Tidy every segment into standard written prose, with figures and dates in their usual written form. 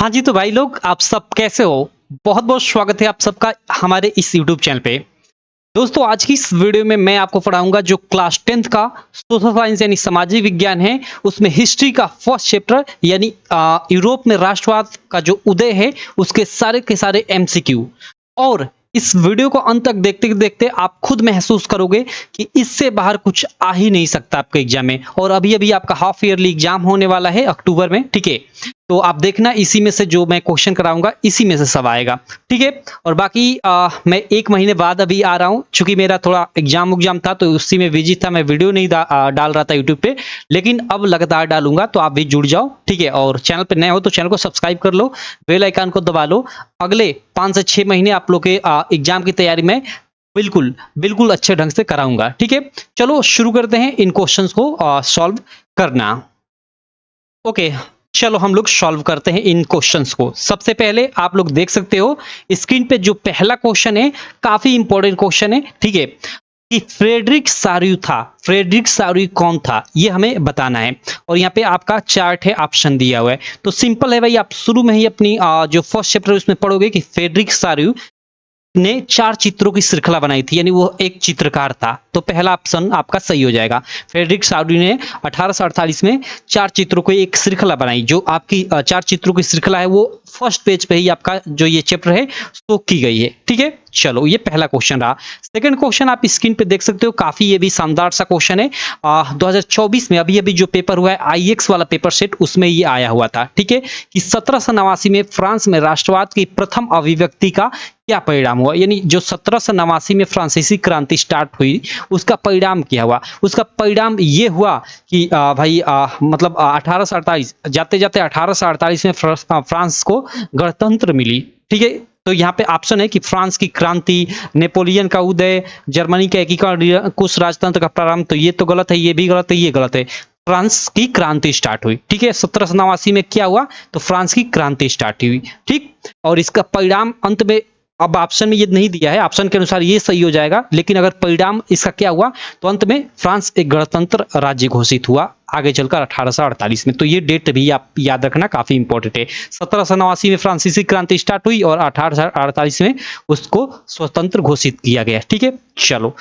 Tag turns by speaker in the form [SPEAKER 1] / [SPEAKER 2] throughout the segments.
[SPEAKER 1] हाँ जी, तो भाई लोग आप सब कैसे हो? बहुत-बहुत स्वागत है आप सबका हमारे इस यूट्यूब चैनल पे। दोस्तों आज की इस वीडियो में मैं आपको पढ़ाऊँगा जो क्लास 10th का सोशल साइंस यानी सामाजिक विज्ञान है, उसमें हिस्ट्री का फर्स्ट चैप्टर यानी यूरोप में राष्ट्रवाद का जो उदय है, उसके सारे के सारे एमसीक्यू। और इस वीडियो को अंत तक देखते-देखते आप खुद महसूस करोगे कि इससे बाहर कुछ आ ही नहीं सकता आपके एग्जाम में। और अभी-अभी आपका हाफ ईयरली एग्जाम होने वाला है अक्टूबर में, ठीक है? तो आप देखना इसी में से जो मैं क्वेश्चन कराऊंगा इसी में से सब आएगा, ठीक है? और बाकी मैं 1 महीने बाद अभी आ रहा हूं, चूंकि मेरा थोड़ा एग्जाम था तो उसी में बिजी था, मैं वीडियो नहीं डाल रहा था यूट्यूब पे, लेकिन अब लगातार डालूंगा तो आप भी जुड़ जाओ, ठीक है? और चैनल पे नए हो तो चैनल को सब्सक्राइब कर लो, बेल आइकन को दबा लो। अगले 5 से 6 महीने आप लोग के एग्जाम की तैयारी में बिल्कुल बिल्कुल अच्छे ढंग से कराऊंगा, ठीक है? चलो शुरू करते हैं इन क्वेश्चंस को सॉल्व करना। ओके, चलो हम लोग सॉल्व करते हैं इन क्वेश्चंस को। सबसे पहले आप लोग देख सकते हो स्क्रीन पे जो पहला क्वेश्चन है, काफी इंपॉर्टेंट क्वेश्चन है, ठीक है? कि फ्रेडरिक सार्यू था, फ्रेडरिक सार्यू कौन था ये हमें बताना है। और यहाँ पे आपका चार्ट है, ऑप्शन दिया हुआ है। तो सिंपल है भाई, आप शुरू में ही अपनी जो फर्स्ट चैप्टर उसमें पढ़ोगे कि फ्रेडरिक सार्यू ने 4 चित्रों की श्रृंखला बनाई थी, यानी वो एक चित्रकार था। तो पहला ऑप्शन आपका सही हो जाएगा। फ्रेडरिक सार्यू ने 1848 में 4 चित्रों की एक श्रृंखला बनाई। जो आपकी 4 चित्रों की श्रृंखला है वो फर्स्ट पेज पे ही आपका जो ये चैप्टर है शो की गई है, ठीक है? चलो ये पहला क्वेश्चन रहा। सेकंड क्वेश्चन आप स्क्रीन पे देख सकते हो, काफी ये भी शानदार सा क्वेश्चन है। 2024 में अभी जो पेपर हुआ है आईएक्स वाला पेपर सेट, उसमें ये आया हुआ था, ठीक है? कि 1789 में फ्रांस में राष्ट्रवाद की प्रथम अभिव्यक्ति का क्या परिणाम हुआ, यानी जो 1789 में फ्रांसीसी क्रांति स्टार्ट हुई उसका परिणाम क्या हुआ। उसका परिणाम ये हुआ कि भाई मतलब 1848 जाते जाते 1848 में फ्रांस को गणतंत्र मिली, ठीक है? तो यहाँ पे ऑप्शन है कि फ्रांस की क्रांति, नेपोलियन का उदय, जर्मनी का एकीकरण, कुछ राजतंत्र का प्रारंभ। तो ये तो गलत है, ये भी गलत है, ये गलत है। फ्रांस की क्रांति स्टार्ट हुई, ठीक है? 1789 में क्या हुआ? तो फ्रांस की क्रांति स्टार्ट हुई, ठीक? और इसका परिणाम अंत में, अब ऑप्शन में ये नहीं दिया है, ऑप्शन के अनुसार ये सही हो जाएगा, लेकिन अगर परिणाम इसका क्या हुआ तो अंत में फ्रांस एक गणतंत्र राज्य घोषित हुआ आगे चलकर 1848 में। तो ये डेट भी आप याद रखना, काफी इंपॉर्टेंट है। 1789 में फ्रांसीसी क्रांति स्टार्ट हुई और 1848 में उसको स्वतंत्र घोषित किया गया, ठीक है? चलो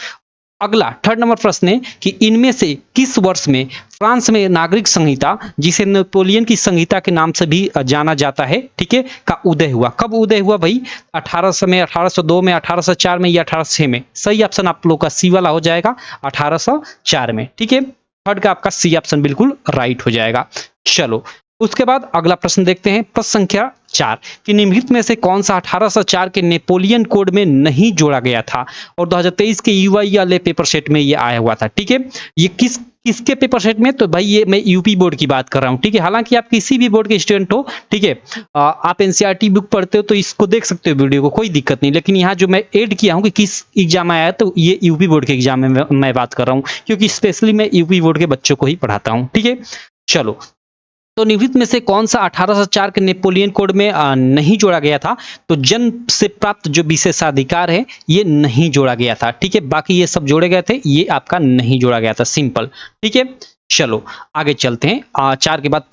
[SPEAKER 1] अगला थर्ड नंबर प्रश्न है कि इनमें से किस वर्ष में फ्रांस में नागरिक संहिता, जिसे नेपोलियन की संहिता के नाम से भी जाना जाता है, ठीक है, का उदय हुआ? कब उदय हुआ भाई? 1800 में, 1802 में, 1804 में या 1806 में? सही ऑप्शन आप लोग का सी वाला हो जाएगा, 1804 में, ठीक है? थर्ड का आपका सी ऑप्शन बिल्कुल राइट हो जाएगा। चलो उसके बाद अगला प्रश्न देखते हैं, प्रश्न संख्या 4 कि निम्नलिखित में से कौन सा 1804 के नेपोलियन कोड में नहीं जोड़ा गया था? और 2023 के यूआई वाले पेपर सेट में ये आया हुआ था, ठीक है? ये किसके पेपर सेट में? तो भाई ये मैं यूपी बोर्ड की बात कर रहा हूँ, ठीक है? हालांकि आप किसी भी बोर्ड के स्टूडेंट हो, ठीक है, आप एनसीईआरटी बुक पढ़ते हो तो इसको देख सकते हो वीडियो को, कोई दिक्कत नहीं। लेकिन यहाँ जो मैं ऐड किया हूँ कि किस एग्जाम में आया, तो ये यूपी बोर्ड के एग्जाम में मैं बात कर रहा हूँ, क्योंकि स्पेशली मैं यूपी बोर्ड के बच्चों को ही पढ़ाता हूँ, ठीक है? चलो तो निम्नलिखित में से कौन सा 1804 के नेपोलियन कोड में नहीं जोड़ा गया था? तो जन्म से प्राप्त जो विशेषाधिकार है ये नहीं जोड़ा गया था, ठीक है? बाकी ये सब जोड़े गए थे, ये आपका नहीं जोड़ा गया था, सिंपल, ठीक है? चलो आगे चलते हैं। 4 के बाद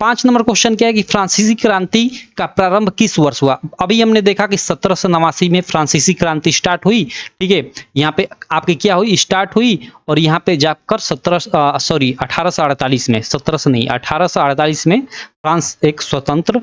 [SPEAKER 1] 5 नंबर क्वेश्चन क्या है कि फ्रांसीसी क्रांति का प्रारंभ किस वर्ष हुआ? अभी हमने देखा कि 1789 में फ्रांसीसी क्रांति स्टार्ट हुई, ठीक है? यहाँ पे आपकी क्या हुई? स्टार्ट हुई, और यहाँ पे जाकर 1848 में, 1700 नहीं 1848 में फ्रांस एक स्वतंत्र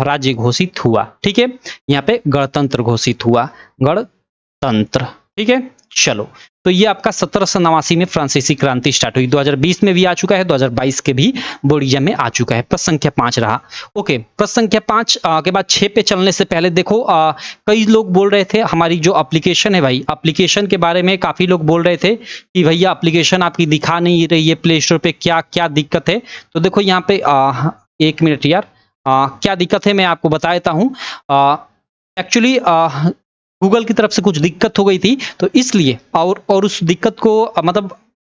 [SPEAKER 1] राज्य घोषित हुआ, ठीक है? यहाँ पे गणतंत्र घोषित हुआ, गणतंत्र, ठीक है? चलो तो ये आपका 1789 में फ्रांसीसी क्रांति स्टार्ट हुई, 2020 में भी आ चुका है, 2022 के भी बोर्ड एग्जाम में आ चुका है। प्रश्न संख्या 5 रहा। ओके, प्रश्न संख्या 5 के बाद 6 पे चलने से पहले देखो, कई लोग बोल रहे थे हमारी जो एप्लीकेशन है भाई, एप्लीकेशन के बारे में काफी लोग बोल रहे थे कि भैया एप्लीकेशन आपकी दिखा नहीं रही है प्ले स्टोर पे, क्या क्या दिक्कत है? तो देखो यहाँ पे 1 मिनट यार, क्या दिक्कत है मैं आपको बता देता हूँ। एक्चुअली गूगल की तरफ से कुछ दिक्कत हो गई थी, तो इसलिए और उस दिक्कत को मतलब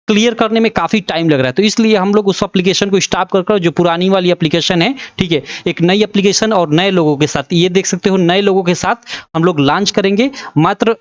[SPEAKER 1] क्लियर करने में काफी टाइम लग रहा है, तो इसलिए हम लोग उस एप्लीकेशन को स्टॉप कर जो पुरानी वाली एप्लीकेशन है, ठीक है, एक नई एप्लीकेशन और नए लोगों के साथ, ये देख सकते हो नए लोगों के साथ हम लोग लॉन्च करेंगे। मात्र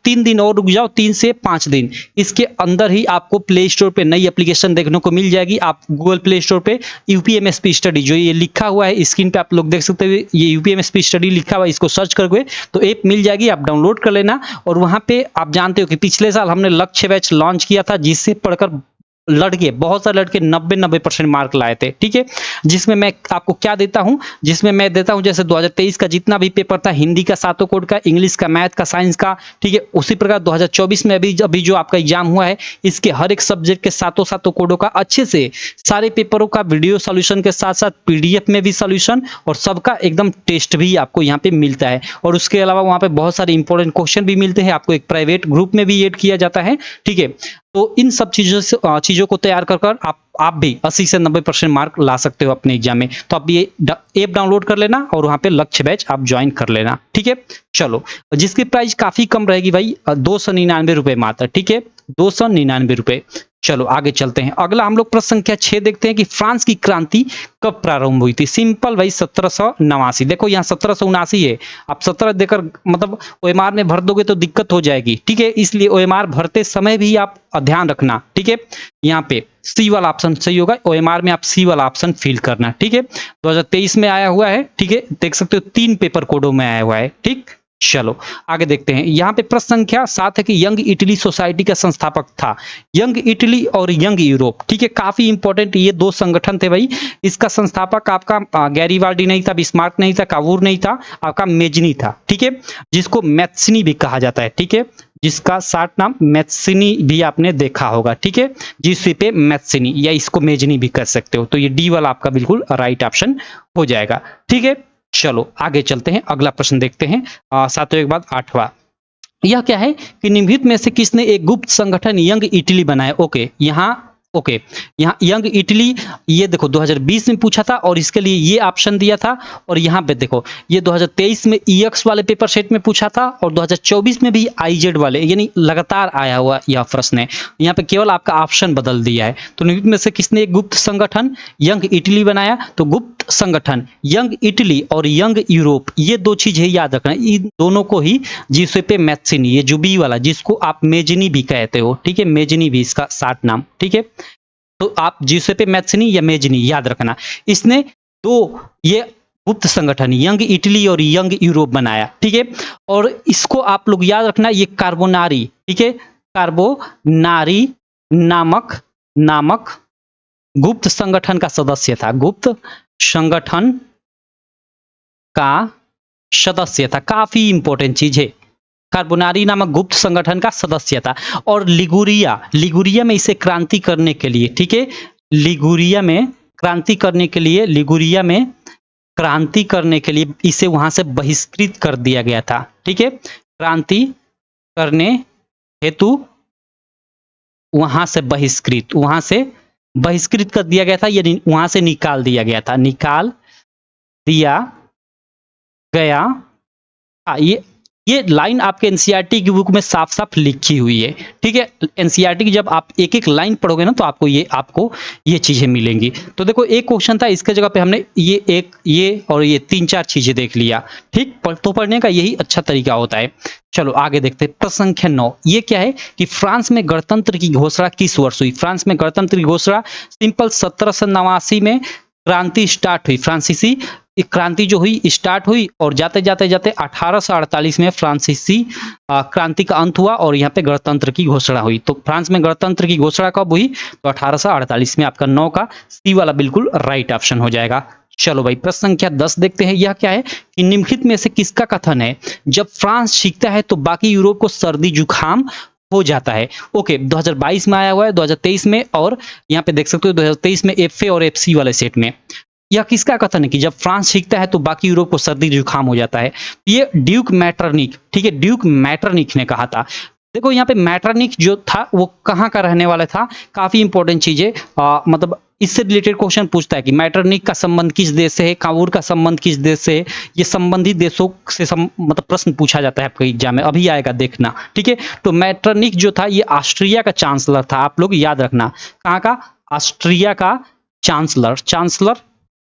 [SPEAKER 1] 3 दिन और रुक जाओ, 3 से 5 दिन, इसके अंदर ही आपको प्ले स्टोर पे नई एप्लीकेशन देखने को मिल जाएगी। आप गूगल प्ले स्टोर पे यूपीएमएसपी स्टडी जो ये लिखा हुआ है स्क्रीन पे आप लोग देख सकते हो, ये यूपीएमएसपी स्टडी लिखा हुआ है, इसको सर्च करोगे तो ऐप मिल जाएगी, आप डाउनलोड कर लेना। और वहां पे आप जानते हो कि पिछले साल हमने लक्ष्य बैच लॉन्च किया था, जिससे पढ़कर लड़के, बहुत सारे लड़के 90% मार्क लाए थे। ठीक है, जिसमें मैं आपको क्या देता हूं, जिसमें मैं देता हूं जैसे 2023 का जितना भी पेपर था, हिंदी का 7 कोड का, इंग्लिश का, मैथ का, साइंस का, ठीक है, उसी प्रकार 2024 में अभी जो आपका एग्जाम हुआ है, इसके हर एक सब्जेक्ट के सातों कोडों का अच्छे से सारे पेपरों का वीडियो सॉल्यूशन के साथ साथ पीडीएफ में भी सॉल्यूशन और सबका एकदम टेस्ट भी आपको यहाँ पे मिलता है। और उसके अलावा वहाँ पे बहुत सारे इंपॉर्टेंट क्वेश्चन भी मिलते हैं, आपको एक प्राइवेट ग्रुप में भी ऐड किया जाता है। ठीक है, तो इन सब चीजों को तैयार कर आप भी 80 से 90% मार्क ला सकते हो अपने एग्जाम में। तो आप ये ऐप डाउनलोड कर लेना और वहां पे लक्ष्य बैच आप ज्वाइन कर लेना। ठीक है, चलो, जिसकी प्राइस काफी कम रहेगी भाई, 299 रुपए मात्र। ठीक है, 299 रुपए। चलो आगे चलते हैं, अगला हम लोग प्रश्न संख्या 6 देखते हैं कि फ्रांस की क्रांति कब प्रारंभ हुई थी। सिंपल भाई, 1789। देखो यहाँ 1779 है, आप 17 देकर मतलब ओएमआर में भर दोगे तो दिक्कत हो जाएगी। ठीक है, इसलिए ओएमआर भरते समय भी आप ध्यान रखना। ठीक है, यहाँ पे सी वाला ऑप्शन सही होगा, ओएमआर में आप सी वाला ऑप्शन फिल करना। ठीक है, 2023 में आया हुआ है। ठीक है, देख सकते हो 3 पेपर कोडों में आया हुआ है। ठीक, चलो आगे देखते हैं। यहाँ पे प्रश्न संख्या 7 है कि यंग इटली सोसाइटी का संस्थापक था। यंग इटली और यंग यूरोप, ठीक है, काफी इंपॉर्टेंट ये 2 संगठन थे भाई। इसका संस्थापक आपका गैरीबाल्डी नहीं था, बिस्मार्क नहीं था, कावूर नहीं था, आपका मेजनी था। ठीक है, जिसको मैथ्सनी भी कहा जाता है। ठीक है, जिसका शार्ट नाम मैथ्सनी भी आपने देखा होगा। ठीक है, जिस पे मैथ्सनी या इसको मेजनी भी कर सकते हो। तो ये डी वाला आपका बिल्कुल राइट ऑप्शन हो जाएगा। ठीक है, चलो आगे चलते हैं, अगला प्रश्न देखते हैं। 7वें के बाद 8वां, यह क्या है कि निम्नलिखित में से किसने एक गुप्त संगठन यंग इटली बनाया। ओके, यहाँ यंग इटली, ये देखो 2020 में पूछा था और इसके लिए ये ऑप्शन दिया था। और यहाँ पे देखो ये 2023 में ईएक्स वाले पेपर सेट में पूछा था और 2024 में भी आईजेड वाले, यानी लगातार आया हुआ यह प्रश्न है। यहाँ पे केवल आपका ऑप्शन बदल दिया है। तो निम्नलिखित में से किसने एक गुप्त संगठन यंग इटली बनाया। तो गुप्त संगठन यंग इटली और यंग यूरोप, ये 2 चीजें याद रखना, इन दोनों को ही जिसपे मैथ्सनी, ये जो बी वाला जिसको आप मेजनी भी कहते हो। ठीक है, मेजनी भी इसका शार्ट नाम। ठीक है, तो आप जिसपे मैथ्सनी या मेजनी याद रखना। इसने 2 ये गुप्त संगठन यंग इटली और यंग यूरोप बनाया। ठीक है, और इसको आप लोग याद रखना, ये कार्बोनारी, ठीक है, कार्बोनारी नामक गुप्त संगठन का सदस्य था। गुप्त संगठन का सदस्य था, काफी इंपॉर्टेंट चीज है। कार्बोनारी नामक गुप्त संगठन का सदस्य था। और लिगुरिया में इसे क्रांति करने के लिए, ठीक है, लिगुरिया में क्रांति करने के लिए इसे वहां से बहिष्कृत कर दिया गया था। ठीक है, क्रांति करने हेतु वहां से बहिष्कृत कर दिया गया था, यानी वहां से निकाल दिया गया था। ये लाइन आपके एनसीईआरटी की बुक में साफ साफ लिखी हुई है। ठीक है, एनसीईआरटी की जब आप एक एक लाइन पढ़ोगे ना तो आपको ये चीजें मिलेंगी। तो देखो एक क्वेश्चन था, इसके जगह पे हमने ये और ये 3-4 चीजें देख लिया। ठीक, तो पढ़ने का यही अच्छा तरीका होता है। चलो आगे देखते हैं, प्रश्न संख्या 9, ये क्या है कि फ्रांस में गणतंत्र की घोषणा किस वर्ष हुई। फ्रांस में गणतंत्र की घोषणा सिंपल 1789 में क्रांति स्टार्ट हुई, फ्रांसीसी क्रांति जो हुई स्टार्ट हुई और जाते जाते 1848 में फ्रांसीसी क्रांति का अंत हुआ और यहाँ पे गणतंत्र की घोषणा हुई। तो फ्रांस में गणतंत्र की घोषणा कब हुई, तो 1848 में। आपका 9 का सी वाला बिल्कुल राइट ऑप्शन हो जाएगा। चलो भाई, प्रश्न संख्या 10 देखते हैं, यह क्या है कि निम्नलिखित में से किसका कथन है, जब फ्रांस सीखता है तो बाकी यूरोप को सर्दी जुकाम हो जाता है। ओके, 2022 में आया हुआ है, 2023 में, और यहाँ पे देख सकते हो 2023 में एफए और एफसी वाले सेट में। यह किसका कथन है कि जब फ्रांस सीखता है तो बाकी यूरोप को सर्दी जुकाम हो जाता है। ये ड्यूक मैटरनिक, ठीक है, ड्यूक मैटरनिक ने कहा था। देखो यहाँ पे मैटरनिक जो था वो कहाँ का रहने वाला था, काफी इंपॉर्टेंट चीज है। मतलब इससे रिलेटेड क्वेश्चन पूछता है कि मैटरनिक का संबंध किस देश से है, कावूर का संबंध किस देश से है। ये संबंधित देशों से मतलब प्रश्न पूछा जाता है आपके एग्जाम में, अभी आएगा देखना। ठीक है, तो मैटरनिक जो था ये ऑस्ट्रिया का चांसलर था, आप लोग याद रखना। कहाँ का, ऑस्ट्रिया का चांसलर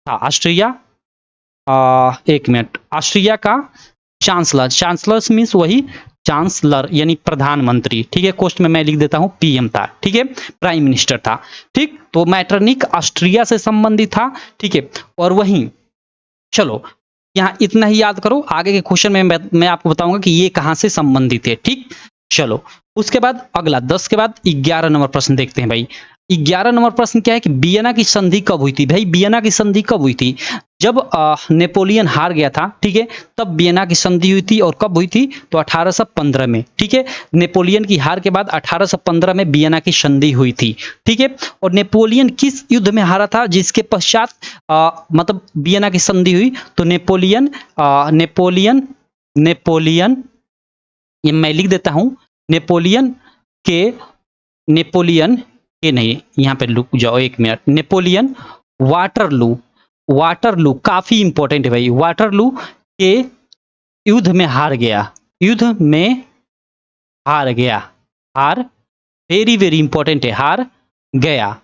[SPEAKER 1] था ऑस्ट्रिया। एक मिनट, ऑस्ट्रिया का चांसलर मीन्स वही चांसलर यानी प्रधानमंत्री, ठीक है, कोस्ट में मैं लिख देता हूं पीएम था, ठीक है, प्राइम मिनिस्टर था, ठीक। तो मैटरनिक ऑस्ट्रिया से संबंधित था, ठीक है। और वहीं चलो यहाँ इतना ही याद करो, आगे के क्वेश्चन में मैं आपको बताऊंगा कि ये कहां से संबंधित है, ठीक। चलो उसके बाद अगला 10 के बाद 11 नंबर प्रश्न देखते हैं भाई। 11 नंबर प्रश्न क्या है कि वियना की संधि कब हुई थी भाई? वियना की संधि कब हुई थी? जब नेपोलियन हार गया था, ठीक है, तब वियना की संधि हुई थी। और कब हुई थी? तो 1815 में, ठीक है। नेपोलियन की हार के बाद 1815 में वियना की संधि हुई थी, ठीक है। और नेपोलियन किस युद्ध में हारा था जिसके पश्चात मतलब वियना की संधि हुई? तो नेपोलियन ये मैं लिख देता हूं, नेपोलियन के नहीं, यहां पे रुक जाओ एक मिनट। नेपोलियन वाटरलू काफी इंपॉर्टेंट है भाई। वाटरलू के युद्ध में हार गया, हार वेरी वेरी इंपॉर्टेंट है, हार गया।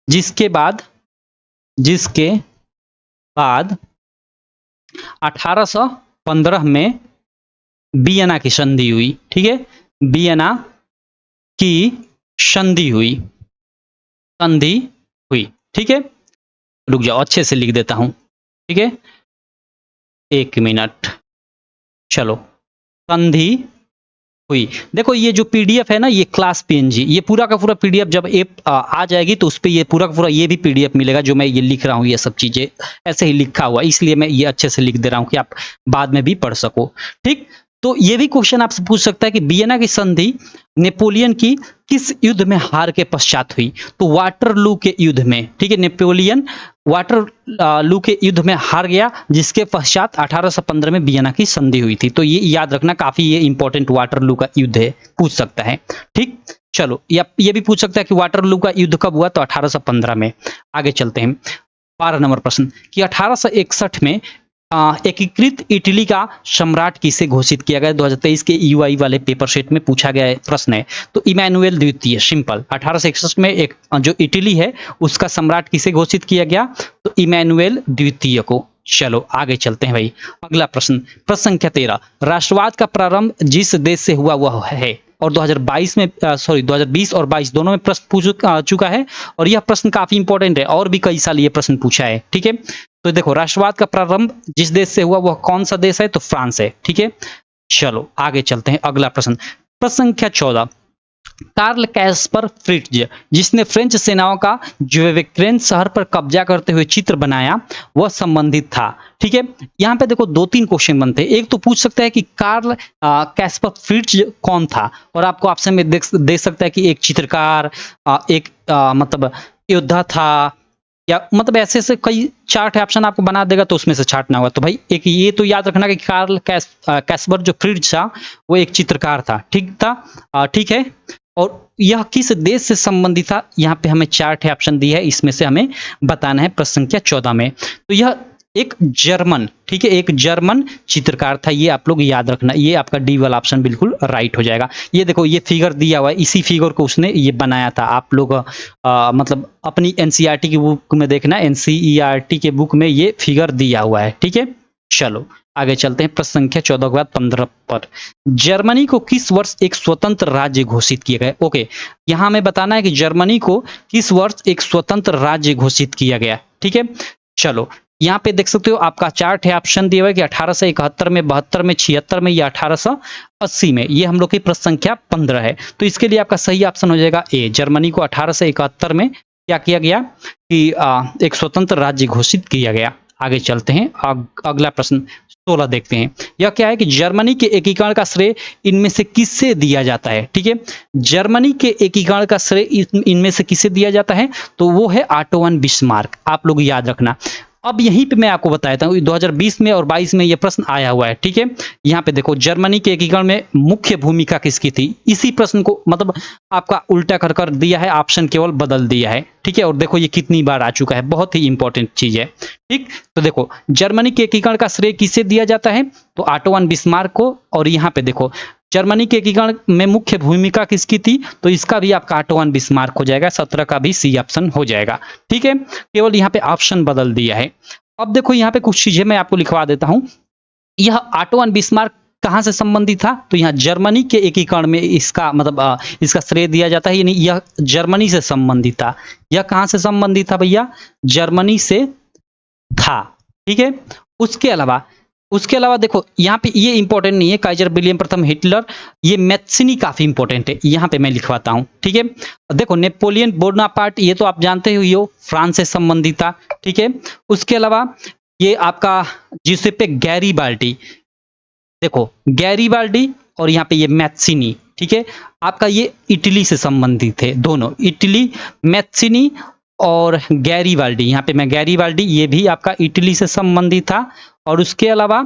[SPEAKER 1] जिसके बाद 1815 में वियना की संधि हुई, ठीक है। वियना की संधि हुई, ठीक है। रुक जाओ अच्छे से लिख देता हूं, ठीक है, एक मिनट। चलो संधि हुई। देखो ये जो पीडीएफ है ना, ये क्लास पीएनजी, ये पूरा का पूरा पीडीएफ जब आ जाएगी तो उस पर ये पूरा का पूरा ये भी पीडीएफ मिलेगा। जो मैं ये लिख रहा हूँ ये सब चीजें ऐसे ही लिखा हुआ, इसलिए मैं ये अच्छे से लिख दे रहा हूँ कि आप बाद में भी पढ़ सको, ठीक। तो ये भी क्वेश्चन आपसे पूछ सकता है कि वियना की संधि नेपोलियन की किस युद्ध में हार के पश्चात हुई? तो वाटरलू के युद्ध में, ठीक है। नेपोलियन वाटरलू के युद्ध में हार गया, जिसके पश्चात 1815 में वियना की संधि हुई थी। तो ये याद रखना, काफी ये इंपॉर्टेंट वाटरलू का युद्ध है, पूछ सकता है, ठीक। चलो ये भी पूछ सकता है कि वाटरलू का युद्ध कब हुआ? तो 1815 में। आगे चलते हैं 12 नंबर प्रश्न कि 1861 में एकीकृत इटली का सम्राट किसे घोषित किया गया? 2023 के यूआई वाले पेपर सेट में पूछा गया प्रश्न है। तो इमैनुएल द्वितीय, सिंपल। 1861 में एक जो इटली है उसका सम्राट किसे घोषित किया गया? तो इमैनुएल द्वितीय को। चलो आगे चलते हैं भाई। अगला प्रश्न संख्या 13, राष्ट्रवाद का प्रारंभ जिस देश से हुआ वह है? और 2022 में 2020 और 22 दोनों में प्रश्न पूछ चुका है। और यह प्रश्न काफी इंपॉर्टेंट है, और भी कई साल ये प्रश्न पूछा है, ठीक है। तो देखो राष्ट्रवाद का प्रारंभ जिस देश से हुआ वह कौन सा देश है? तो फ्रांस है, ठीक है। चलो आगे चलते हैं। अगला प्रश्न संख्या 14, कार्ल कैस्पर फ्रिट्ज जिसने फ्रेंच सेनाओं का ज्वेवेक्रेन शहर पर कब्जा करते हुए चित्र बनाया वह संबंधित था, ठीक है। यहाँ पे देखो 2-3 क्वेश्चन बनते हैं। एक तो पूछ सकता है कि कार्ल कैस्पर फ्रिट्ज कौन था, और आपको ऑप्शन में दे सकता है कि एक चित्रकार, एक मतलब योद्धा था, या मतलब ऐसे कई 4 ऑप्शन आपको बना देगा, तो उसमें से छांटना होगा। तो भाई एक ये तो याद रखना कि कार्ल कैस्पर जो फ्रिट्ज था वो एक चित्रकार था, ठीक है। और यह किस देश से संबंधित था? यहाँ पे हमें 4 ऑप्शन दिया है, इसमें से हमें बताना है प्रश्न संख्या 14 में। तो यह एक जर्मन, ठीक है, एक जर्मन चित्रकार था। ये आप लोग याद रखना, ये आपका डी वाला ऑप्शन बिल्कुल राइट हो जाएगा। ये देखो ये फिगर दिया हुआ है, इसी फिगर को उसने ये बनाया था। आप लोग मतलब अपनी एनसीईआरटी की बुक में देखना, एनसीईआरटी के बुक में ये फिगर दिया हुआ है, ठीक है। चलो आगे चलते हैं। प्रश्न संख्या 14 के बाद 15 पर, जर्मनी को किस वर्ष एक स्वतंत्र राज्य घोषित किया गया? ओके, यहां हमें बताना है कि जर्मनी को किस वर्ष एक स्वतंत्र राज्य घोषित किया गया, ठीक है। चलो यहाँ पे देख सकते हो आपका 4 ऑप्शन दिया हुआ है कि 1871 में, 72 में, 76 में या 1880 में। ये हम लोग की प्रश्न संख्या 15 है। तो इसके लिए आपका सही ऑप्शन हो जाएगा ए, जर्मनी को 1871 में क्या किया गया कि एक स्वतंत्र राज्य घोषित किया गया। आगे चलते हैं। अगला प्रश्न 16 देखते हैं। यह क्या है कि जर्मनी के एकीकरण का श्रेय इनमें से किससे दिया जाता है? ठीक है, जर्मनी के एकीकरण का श्रेय इनमें से किसे दिया जाता है? तो वो है ऑटो वन बिस्मार्क। आप लोग याद रखना। अब यहीं पे मैं आपको बताता हूँ 2020 में और 22 में ये प्रश्न आया हुआ है। ठीक है, यहाँ पे देखो जर्मनी के एकीकरण में मुख्य भूमिका किसकी थी? इसी प्रश्न को मतलब आपका उल्टा कर दिया है, ऑप्शन केवल बदल दिया है। ठीक है, और देखो ये कितनी बार आ चुका है, बहुत ही इंपॉर्टेंट चीज है। ठीक, तो देखो जर्मनी के एकीकरण का श्रेय किसे दिया जाता है? तो ऑटो वन बिस्मार्क को। और यहाँ पे देखो जर्मनी के एकीकरण में मुख्य भूमिका किसकी थी? तो इसका भी आपका ऑटो वन बिस्मार्क हो जाएगा। 17 का भी सी ऑप्शन हो जाएगा। ठीक है, केवल यहाँ पे ऑप्शन बदल दिया है। अब देखो यहाँ पे कुछ चीजें मैं आपको लिखवा देता हूं। यह ऑटो वन बिस्मार्क कहाँ से संबंधित था, तो यहाँ जर्मनी के एकीकरण में इसका मतलब इसका श्रेय दिया जाता है, यानी यह जर्मनी से संबंधित था। यह कहाँ से संबंधित था भैया, जर्मनी से था। ठीक है, उसके अलावा देखो यहाँ पे ये इंपॉर्टेंट नहीं है, काइजर विलियम प्रथम हिटलर, ये मैत्सिनी काफी इंपॉर्टेंट है, यहाँ पे मैं लिखवाता हूँ। ठीक है, देखो नेपोलियन बोनापार्ट, ये तो आप जानते ही हो, फ्रांस से संबंधित था। ठीक है, उसके अलावा ये आपका जिसेपे गैरीबाल्डी, देखो गैरीबाल्डी और यहाँ पे ये मैत्सिनी, ठीक है, आपका ये इटली से संबंधित है, दोनों इटली, मैत्सिनी और गैरीबाल्डी, यहाँ पे मैं गैरीबाल्डी, ये भी आपका इटली से संबंधित था। और उसके अलावा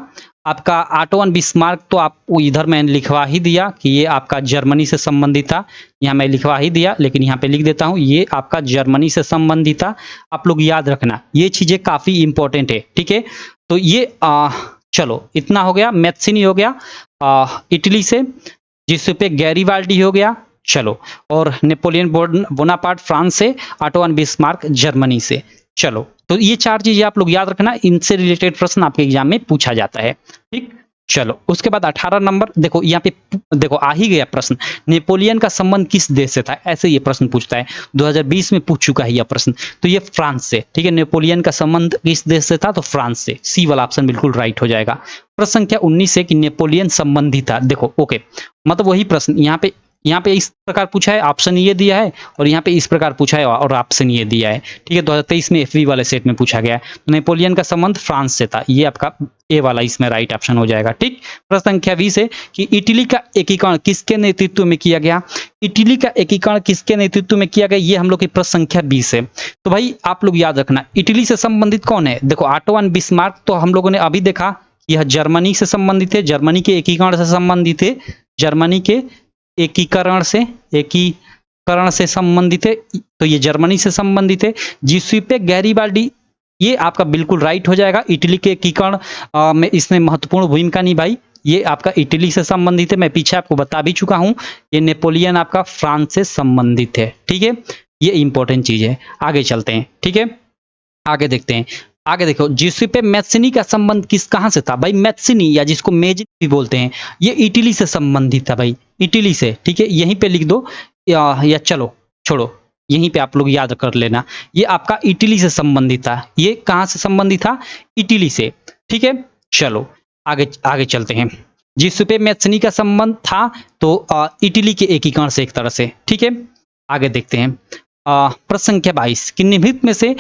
[SPEAKER 1] आपका ऑटो बिस्मार्क, तो आप इधर मैंने लिखवा ही दिया कि ये आपका जर्मनी से संबंधित था, यहाँ मैं लिखवा ही दिया, लेकिन यहाँ पे लिख देता हूँ ये आपका जर्मनी से संबंधित था। आप लोग याद रखना, ये चीजें काफी इंपॉर्टेंट है। ठीक है, तो ये चलो इतना हो गया, मैत्सिनी हो गया इटली से, जिसपे गैरीबाल्डी हो गया, चलो, और नेपोलियन बोनापार्ट फ्रांस से, ऑटो बिस्मार्क जर्मनी से। चलो, तो ये चार चीजें आप लोग याद रखना, इनसे रिलेटेड प्रश्न आपके एग्जाम में पूछा जाता है। ठीक, चलो उसके बाद 18 नंबर, देखो यहाँ पे देखो आ ही गया प्रश्न, नेपोलियन का संबंध किस देश से था, ऐसे ये प्रश्न पूछता है, 2020 में पूछ चुका है यह प्रश्न, तो ये फ्रांस से। ठीक है, नेपोलियन का संबंध किस देश से था, तो फ्रांस से, सी वाला ऑप्शन बिल्कुल राइट हो जाएगा। प्रश्न संख्या 19 है कि नेपोलियन संबंधी था, देखो ओके, मतलब वही प्रश्न यहाँ पे इस प्रकार पूछा है, ऑप्शन ये दिया है, और यहाँ पे इस प्रकार पूछा है और ऑप्शन ये दिया है। ठीक है, 2023 में एफवी वाले सेट में पूछा गया है, तो नेपोलियन का संबंध फ्रांस से था, ये आपका ए वाला इसमें राइट ऑप्शन हो जाएगा। ठीक, प्रश्न संख्या 20 है कि इटली का एकीकरण किसके नेतृत्व में किया गया, इटली का एकीकरण किसके नेतृत्व में किया गया, ये हम लोग की प्रश्न संख्या 20 है। तो भाई आप लोग याद रखना, इटली से संबंधित कौन है, देखो ऑटो बिस्मार्क, तो हम लोगों ने अभी देखा यह जर्मनी से संबंधित है, जर्मनी के एकीकरण से संबंधित है, जर्मनी के एकीकरण से संबंधित है, तो ये जर्मनी से संबंधित है। जिसेपे गैरीबाल्डी, ये आपका बिल्कुल राइट हो जाएगा, इटली के एकीकरण में इसने महत्वपूर्ण भूमिका निभाई, ये आपका इटली से संबंधित है, मैं पीछे आपको बता भी चुका हूं। ये नेपोलियन आपका फ्रांस से संबंधित है। ठीक है, ये इंपॉर्टेंट चीज है। आगे चलते हैं। ठीक है, आगे देखते हैं, आगे देखो, जिसेपे मैत्सिनी का संबंध कहां से था भाई, मैत्सिनी या जिसको मेजिनी भी बोलते हैं, ये इटली से संबंधित था भाई, इटली से। ठीक है, यहीं पे लिख दो या चलो छोड़ो, यहीं पे आप लोग याद कर लेना, ये आपका इटली से संबंधित था। ये कहां से संबंधित था, इटली से। ठीक है, चलो आगे चलते हैं। जिसपे मैत्सिनी का संबंध था तो इटली के एकीकरण से एक तरह से। ठीक है, आगे देखते हैं। प्रश्न संख्या 22 कि निम्न में से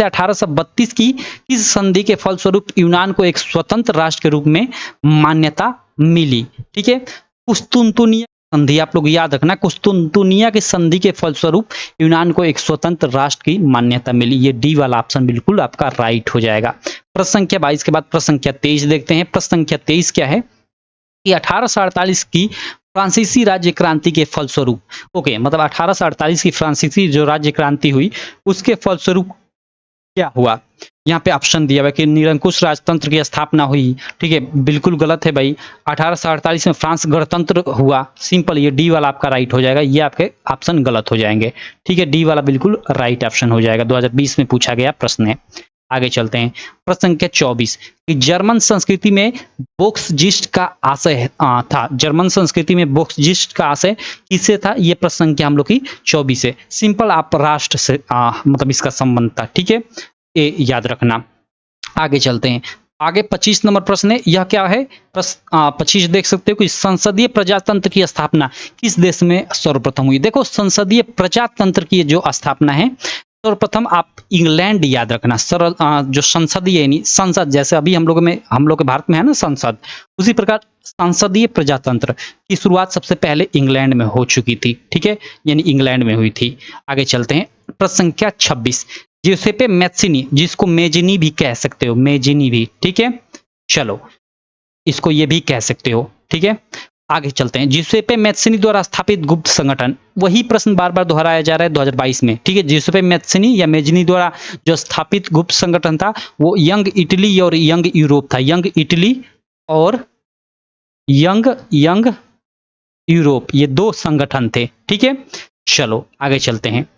[SPEAKER 1] 1832 की किस संधि के फलस्वरूप यूनान को एक स्वतंत्र राष्ट्र के रूप में मान्यता मिली। ठीक है, कुस्तुनतुनिया संधि, आप लोग याद रखना, कुस्तुनतुनिया की संधि के फलस्वरूप यूनान को एक स्वतंत्र राष्ट्र की मान्यता मिली, ये डी वाला ऑप्शन बिल्कुल आपका राइट हो जाएगा। प्रश्न संख्या 22 के बाद प्रश्न संख्या 23 देखते हैं। प्रश्न संख्या 23 क्या है कि 1848 की फ्रांसीसी राज्य क्रांति के फलस्वरूप, ओके, मतलब 1848 की फ्रांसीसी जो राज्य क्रांति हुई उसके फलस्वरूप क्या हुआ, यहाँ पे ऑप्शन दिया हुआ कि निरंकुश राजतंत्र की स्थापना हुई। ठीक है, बिल्कुल गलत है भाई, 1848 में फ्रांस गणतंत्र हुआ, सिंपल, ये डी वाला आपका राइट हो जाएगा, ये आपके ऑप्शन गलत हो जाएंगे। ठीक है, डी वाला बिल्कुल राइट ऑप्शन हो जाएगा, 2020 में पूछा गया प्रश्न है। आगे चलते हैं। प्रश्न संख्या 24 कि जर्मन संस्कृति में बोक्सजिस्ट का आशय था, जर्मन संस्कृति में बोक्सजिस्ट का आशय किससे था, ये प्रश्न संख्या हम लोग की 24 है। सिंपल, आप राष्ट्र से मतलब इसका संबंध था। ठीक है, ये याद रखना। आगे चलते हैं, आगे 25 नंबर प्रश्न है, यह क्या है, 25 देख सकते हो कि संसदीय प्रजातंत्र की स्थापना किस देश में सर्वप्रथम हुई। देखो, संसदीय प्रजातंत्र की जो स्थापना है सर्वप्रथम आप इंग्लैंड याद रखना, सरल जो संसदीय यानी संसद, जैसे अभी हम लोग के भारत में है ना संसद, उसी प्रकार संसदीय प्रजातंत्र की शुरुआत सबसे पहले इंग्लैंड में हो चुकी थी। ठीक है, यानी इंग्लैंड में हुई थी। आगे चलते हैं। प्रश्न संख्या 26 जिसेपे मैत्सिनी, जिसको मेजिनी भी कह सकते हो, मेजिनी भी। ठीक है, चलो इसको ये भी कह सकते हो। ठीक है, आगे चलते हैं। जिसेपे मैत्सिनी द्वारा स्थापित गुप्त संगठन, वही प्रश्न बार बार दोहराया जा रहा है 2022 में। ठीक है, जिसेपे मैत्सिनी या मेजिनी द्वारा जो स्थापित गुप्त संगठन था वो यंग इटली और यंग यूरोप था, यंग इटली और यंग यूरोप, ये दो संगठन थे। ठीक है, चलो आगे चलते हैं।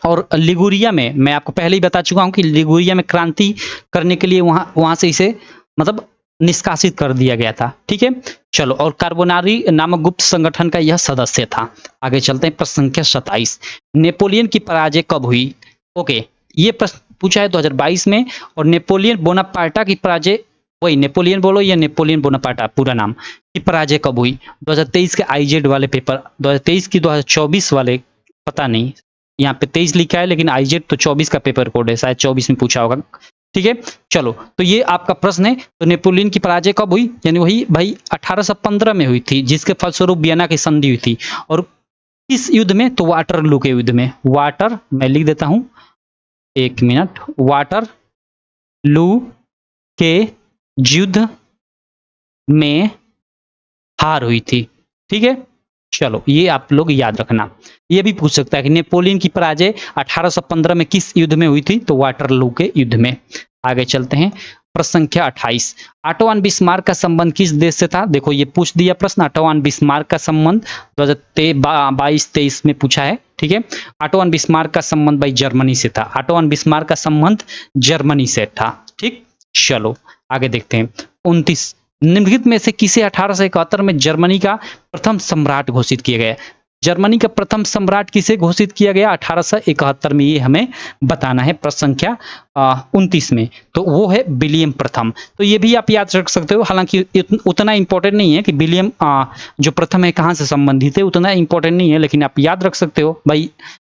[SPEAKER 1] और लिगुरिया में मैं आपको पहले ही बता चुका हूं कि लिगुरिया में क्रांति करने के लिए वहां से इसे मतलब निष्कासित कर दिया गया था। ठीक है, चलो, और कार्बोनारी नामक गुप्त संगठन का यह सदस्य था। आगे चलते हैं, प्रश्न संख्या 27, नेपोलियन की पराजय कब हुई? ओके, ये प्रश्न पूछा है 2022 में, और नेपोलियन बोनापार्टा की पराजय, वही नेपोलियन बोलो या नेपोलियन बोनापार्टा पूरा नाम, की पराजय कब हुई? 2023 के आईजेड वाले पेपर, 2023 की 2024 वाले पता नहीं, यहाँ पे 23 लिखा है लेकिन आईजेड तो 24 का पेपर कोड है, शायद 24 में पूछा होगा। ठीक है, चलो, तो ये आपका प्रश्न है। तो नेपोलियन की पराजय कब हुई? यानी वही भाई 1815 में हुई थी, जिसके फलस्वरूप वियना की संधि हुई थी। और किस युद्ध में? तो वाटरलू के युद्ध में। वाटर, मैं लिख देता हूं, एक मिनट, वाटरलू के युद्ध में हार हुई थी। ठीक है, चलो, ये आप लोग याद रखना। ये भी पूछ सकता है कि नेपोलियन की पराजय 1815 में किस युद्ध में हुई थी? तो वाटरलू के युद्ध में। आगे चलते हैं, प्रश्न संख्या 28, ऑटो वन बिस्मार्क का संबंध किस देश से था? देखो, ये पूछ दिया प्रश्न, ऑटो वन बिस्मार्क का संबंध 2022-23 में पूछा है। ठीक है, ऑटो वन बिस्मार्क का संबंध भाई जर्मनी से था। ऑटो वन बिस्मार्क का संबंध जर्मनी से था। ठीक, चलो आगे देखते हैं। 29, निम्नलिखित में से किसे 1871 में जर्मनी का प्रथम सम्राट घोषित किया गया? जर्मनी का प्रथम सम्राट किसे घोषित किया गया 1871 में? ये हमें बताना है प्रश्न संख्या 29 में। तो वो है विलियम प्रथम। तो ये भी आप याद रख सकते हो, हालांकि उतना इंपॉर्टेंट नहीं है कि विलियम जो प्रथम है कहाँ से संबंधित है, उतना इंपॉर्टेंट नहीं है, लेकिन आप याद रख सकते हो भाई।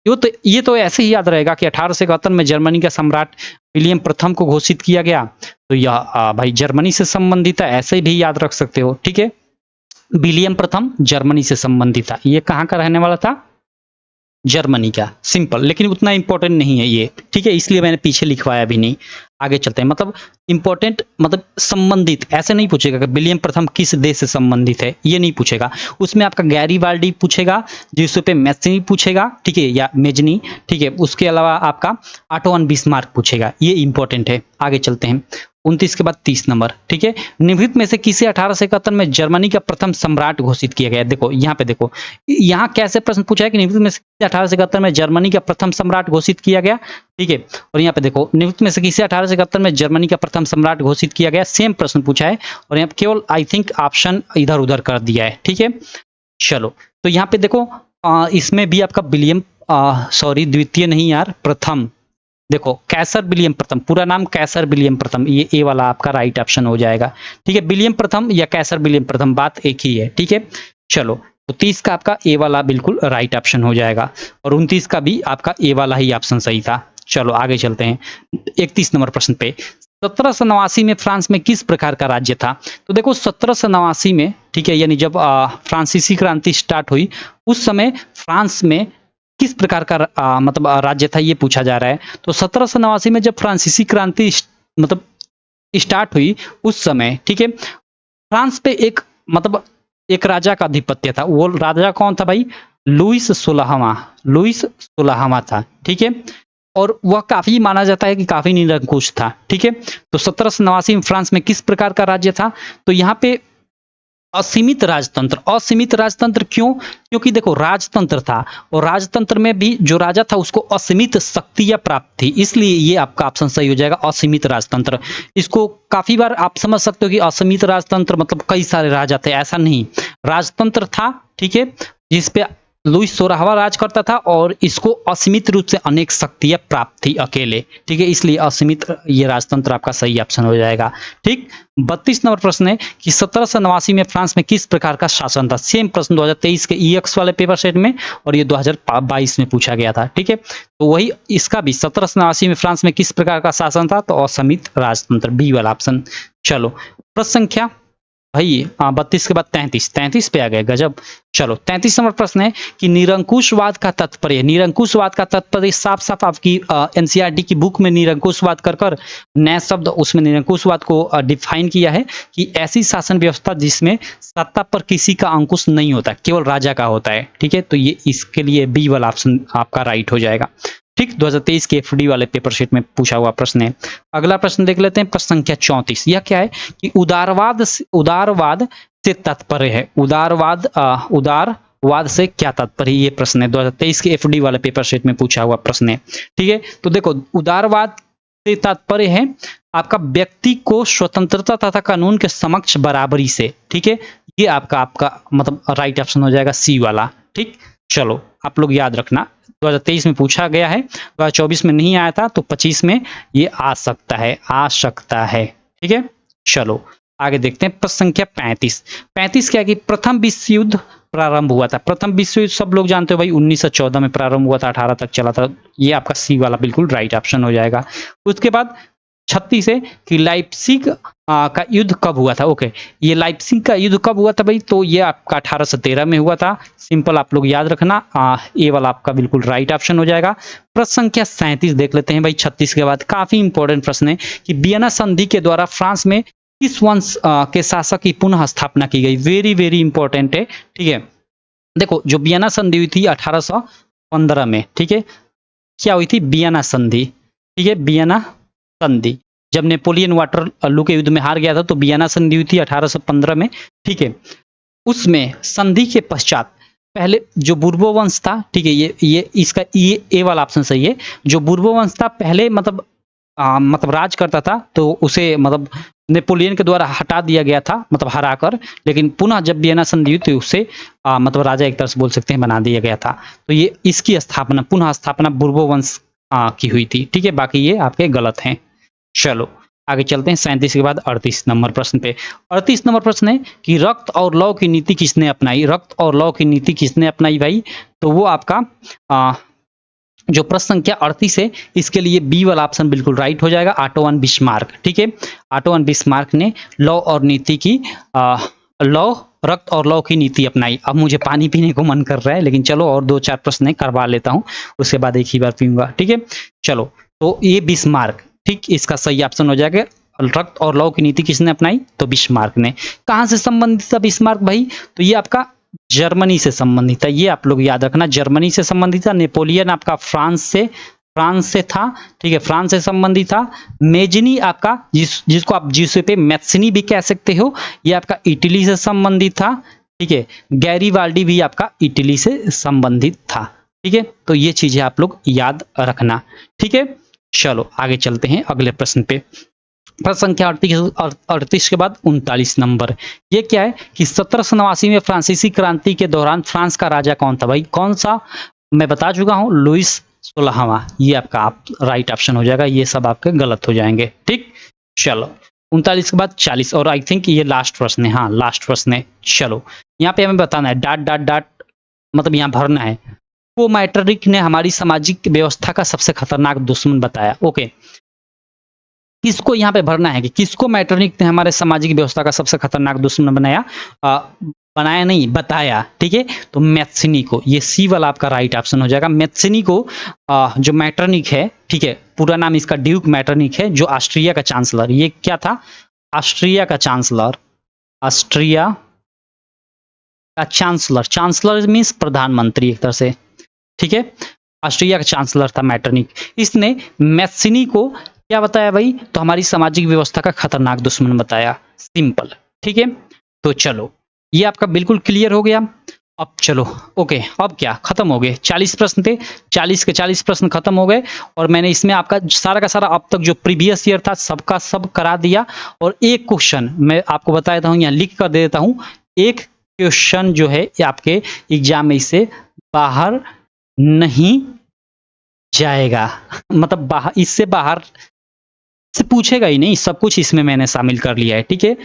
[SPEAKER 1] ये तो ऐसे ही याद रहेगा कि 1871 में जर्मनी का सम्राट विलियम प्रथम को घोषित किया गया, तो यह भाई जर्मनी से संबंधित है, ऐसे भी याद रख सकते हो। ठीक है, विलियम प्रथम जर्मनी से संबंधित था। ये कहाँ का रहने वाला था? जर्मनी का। सिंपल, लेकिन उतना इंपॉर्टेंट नहीं है ये। ठीक है, इसलिए मैंने पीछे लिखवाया भी नहीं। आगे चलते हैं, मतलब इंपॉर्टेंट, मतलब संबंधित, ऐसे नहीं पूछेगा कि विलियम प्रथम किस देश से संबंधित है, ये नहीं पूछेगा। उसमें आपका गैरीबाल्डी पूछेगा, जिससे पे मैथनी पूछेगा, ठीक है, या मेजनी। ठीक है, उसके अलावा आपका ऑटो वन बिस्मार्क पूछेगा, ये इंपॉर्टेंट है। आगे चलते हैं, 29 के बाद 30 नंबर। ठीक है, निम्नलिखित में से किसे 1871 में जर्मनी का प्रथम सम्राट घोषित किया गया? देखो यहाँ पे, देखो यहाँ कैसे प्रश्न पूछा है कि निम्नलिखित में से 1871 में जर्मनी का प्रथम सम्राट घोषित किया गया। ठीक है, और यहाँ पे देखो, निम्नलिखित में से किसे 1871 में जर्मनी का प्रथम सम्राट घोषित किया गया, सेम प्रश्न पूछा है, और यहाँ पे केवल आई थिंक ऑप्शन इधर उधर कर दिया है। ठीक है, चलो, तो यहाँ पे देखो, इसमें भी आपका विलियम, सॉरी द्वितीय नहीं यार, प्रथम, देखो कैसर विलियम प्रथम, पूरा नाम कैसर विलियम प्रथम, ये ए वाला आपका राइट ऑप्शन हो जाएगा। ठीक है, विलियम प्रथम या कैसर विलियम प्रथम, बात एक ही है। ठीक है, चलो, तो 30 का आपका ए वाला बिल्कुल राइट ऑप्शन हो जाएगा, और 29 का भी आपका ए वाला ही ऑप्शन सही था। चलो आगे चलते हैं, 31 नंबर प्रश्न पे, 1789 में फ्रांस में किस प्रकार का राज्य था? तो देखो 1789 में, ठीक है, यानी जब फ्रांसीसी क्रांति स्टार्ट हुई, उस समय फ्रांस में किस प्रकार का मतलब राज्य था, ये पूछा जा रहा है। तो 1789 में जब फ्रांसीसी क्रांति मतलब स्टार्ट हुई, उस समय, ठीक है, फ्रांस पे एक मतलब एक राजा का आधिपत्य था। वो राजा कौन था भाई? लुईस 16वां था। ठीक है, और वह काफी माना जाता है कि काफी निरंकुश था। ठीक है, तो 1789 में फ्रांस में किस प्रकार का राज्य था? तो यहाँ पे असीमित राजतंत्र। असीमित राजतंत्र क्यों? क्योंकि देखो राजतंत्र था, और राजतंत्र में भी जो राजा था उसको असीमित शक्तियां प्राप्त थी, इसलिए ये आपका ऑप्शन सही हो जाएगा, असीमित राजतंत्र। इसको काफी बार आप समझ सकते हो कि असीमित राजतंत्र मतलब कई सारे राजा थे, ऐसा नहीं, राजतंत्र था। ठीक है, जिसपे लुईस 16वां राज करता था, और इसको असीमित रूप से अनेक शक्तियां प्राप्त थी अकेले। ठीक है, इसलिए असीमित ये राजतंत्र आपका सही ऑप्शन हो जाएगा। ठीक, 32 नंबर प्रश्न है कि 1789 में फ्रांस में किस प्रकार का शासन था? सेम प्रश्न 2023 के ईएक्स वाले पेपर सेट में, और ये 2022 में पूछा गया था। ठीक है, तो वही इसका भी 1789 में फ्रांस में किस प्रकार का शासन था? तो असीमित राजतंत्र, बी वाला ऑप्शन। चलो, प्रश्न संख्या भाई 32 के बाद 33 पे आ गए, गजब। चलो, 33 नंबर प्रश्न है कि निरंकुशवाद का तात्पर्य, निरंकुशवाद का तात्पर्य साफ साफ आपकी एनसीईआरटी की बुक में निरंकुशवाद कर नया शब्द उसमें निरंकुशवाद को डिफाइन किया है कि ऐसी शासन व्यवस्था जिसमें सत्ता पर किसी का अंकुश नहीं होता, केवल राजा का होता है। ठीक है, तो ये इसके लिए बी वाला ऑप्शन आपका राइट हो जाएगा। ठीक, 2023 के एफडी वाले पेपर शीट में पूछा हुआ प्रश्न है। अगला प्रश्न देख लेते हैं, प्रश्न संख्या 34। यह क्या है कि उदारवाद से तात्पर्य है, उदारवाद से क्या तात्पर्य, ये प्रश्न है 2023 के एफडी वाले पेपर शीट में पूछा हुआ प्रश्न है। ठीक है, तो देखो उदारवाद से तात्पर्य है आपका व्यक्ति को स्वतंत्रता तथा कानून के समक्ष बराबरी से। ठीक है, ये आपका मतलब राइट ऑप्शन हो जाएगा सी वाला। ठीक, चलो आप लोग याद रखना 2023 में पूछा गया है, 2024 में नहीं आया था, तो 25 में ये आ सकता है। ठीक है, चलो आगे देखते हैं प्रश्न संख्या 35 क्या कि प्रथम विश्व युद्ध प्रारंभ हुआ था। प्रथम विश्व युद्ध सब लोग जानते हो भाई 1914 में प्रारंभ हुआ था, 18 तक चला था। ये आपका सी वाला बिल्कुल राइट ऑप्शन हो जाएगा। उसके बाद 36 है कि लाइप्सिग का युद्ध कब हुआ था। ओके, ये लाइप्सिग का युद्ध कब हुआ था भाई, तो ये आपका 1813 में हुआ था। सिंपल आप लोग याद रखना, ये वाला आपका बिल्कुल राइट ऑप्शन हो जाएगा। प्रश्न संख्या 37 देख लेते हैं भाई 36 के बाद। काफी इंपॉर्टेंट प्रश्न है कि वियना संधि के द्वारा फ्रांस में किस वंश के शासक की पुनः स्थापना की गई। वेरी वेरी इंपॉर्टेंट है। ठीक है, देखो जो वियना संधि हुई थी 1815 में। ठीक है, क्या हुई थी, वियना संधि। ठीक है, वियना संधि, जब नेपोलियन वाटरलू के युद्ध में हार गया था तो वियना संधि हुई थी 1815 में। ठीक है, उसमें संधि के पश्चात पहले जो बुर्बो वंश था, ठीक है, ये इसका ये वाला ऑप्शन सही है। जो बुर्बो वंश था पहले मतलब राज करता था, तो उसे मतलब नेपोलियन के द्वारा हटा दिया गया था, मतलब हराकर। लेकिन पुनः जब वियना संधि हुई तो उसे मतलब राजा एक तरह से बोल सकते हैं बना दिया गया था। तो ये इसकी स्थापना, पुनः स्थापना बुर्बो वंश की हुई थी। ठीक है, बाकी ये आपके गलत हैं। चलो आगे चलते हैं 37 के बाद 38 नंबर प्रश्न पे। 38 नंबर प्रश्न है कि रक्त और लौ की नीति किसने अपनाई। रक्त और लौ की नीति किसने अपनाई भाई, तो वो आपका जो प्रश्न संख्या 38 है इसके लिए बी वाला ऑप्शन बिल्कुल राइट हो जाएगा, ऑटोवन बिस्मार्क। ठीक है, ऑटोवन बिस्मार्क ने लौ और नीति की रक्त और लौ की नीति अपनाई। अब मुझे पानी पीने को मन कर रहा है, लेकिन चलो और 2-4 प्रश्न करवा लेता हूं, उसके बाद एक ही बार पीऊंगा। ठीक है, चलो तो ये बिस्मार्क, ठीक, इसका सही ऑप्शन हो जाएगा। रक्त और लौ की नीति किसने अपनाई, तो बिस्मार्क ने। कहां से संबंधित था बिस्मार्क भाई, तो ये आपका जर्मनी से संबंधित है। ये आप लोग याद रखना, जर्मनी से संबंधित था। नेपोलियन आपका फ्रांस से था। ठीक है, फ्रांस से संबंधित था। मेजनी आपका जिसको आप जिउसेppe मैत्सिनी भी कह सकते हो, ये आपका इटली से संबंधित था। ठीक है, गैरीबाल्डी भी आपका इटली से संबंधित था। ठीक है, तो ये चीजें आप लोग याद रखना। ठीक है, चलो आगे चलते हैं अगले प्रश्न पे। प्रश्न संख्या 38 के बाद 39 नंबर। ये क्या है कि 1789 में फ्रांसीसी क्रांति के दौरान फ्रांस का राजा कौन था भाई। कौन सा, मैं बता चुका हूं, लुइस 16वां। ये आपका राइट ऑप्शन हो जाएगा, ये सब आपके गलत हो जाएंगे। ठीक, चलो 39 के बाद 40, और आई थिंक ये लास्ट प्रश्न है। हाँ, लास्ट प्रश्न है। चलो यहाँ पे हमें बताना है डॉट मतलब यहाँ भरना है। को मैट्रिक ने हमारी सामाजिक व्यवस्था का सबसे खतरनाक दुश्मन बताया। ओके, किसको यहाँ पे भरना है कि किसको मैट्रिक ने हमारे सामाजिक व्यवस्था का सबसे खतरनाक दुश्मन बनाया नहीं, बताया। ठीक है, तो मैत्सिनी को। ये सी वाला आपका राइट ऑप्शन हो जाएगा। मैत्सिनी को जो मैटरनिक है, ठीक है, पूरा नाम इसका ड्यूक मैटरनिक है, जो ऑस्ट्रिया का चांसलर। ये क्या था, ऑस्ट्रिया का चांसलर। ऑस्ट्रिया का चांसलर मीन्स प्रधानमंत्री एक तरह से। ठीक है, ऑस्ट्रिया का चांसलर था मैटरनिक। इसने मैत्सिनी को क्या बताया भाई, तो हमारी सामाजिक व्यवस्था का खतरनाक दुश्मन बताया। सिंपल। ठीक है, तो चलो ये आपका बिल्कुल क्लियर हो गया। अब चलो ओके, अब क्या खत्म हो गए, 40 प्रश्न थे, 40 के 40 प्रश्न खत्म हो गए। और मैंने इसमें आपका सारा का सारा अब तक जो प्रीवियस ईयर था सबका सब करा दिया। और एक क्वेश्चन मैं आपको बता देता हूँ, यहाँ लिख कर दे देता हूँ। एक क्वेश्चन जो है ये आपके एग्जाम में इससे बाहर नहीं जाएगा, मतलब बाहर, इससे बाहर से पूछेगा ही नहीं, सब कुछ इसमें मैंने शामिल कर लिया है। ठीक है,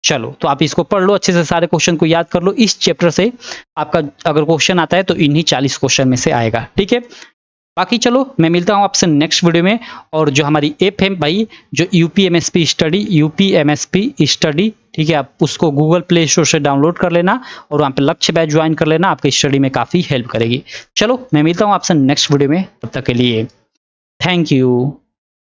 [SPEAKER 1] चलो तो आप इसको पढ़ लो अच्छे से, सारे क्वेश्चन को याद कर लो। इस चैप्टर से आपका अगर क्वेश्चन आता है तो इन्हीं 40 क्वेश्चन में से आएगा। ठीक है, बाकी चलो मैं मिलता हूं आपसे नेक्स्ट वीडियो में। और जो हमारी ऐप है भाई, जो यूपीएमएसपी स्टडी, ठीक है, आप उसको गूगल प्ले स्टोर से डाउनलोड कर लेना और वहां पे लक्ष्य बैच ज्वाइन कर लेना, आपके स्टडी में काफी हेल्प करेगी। चलो मैं मिलता हूं आपसे नेक्स्ट वीडियो में, तब तक के लिए थैंक यू।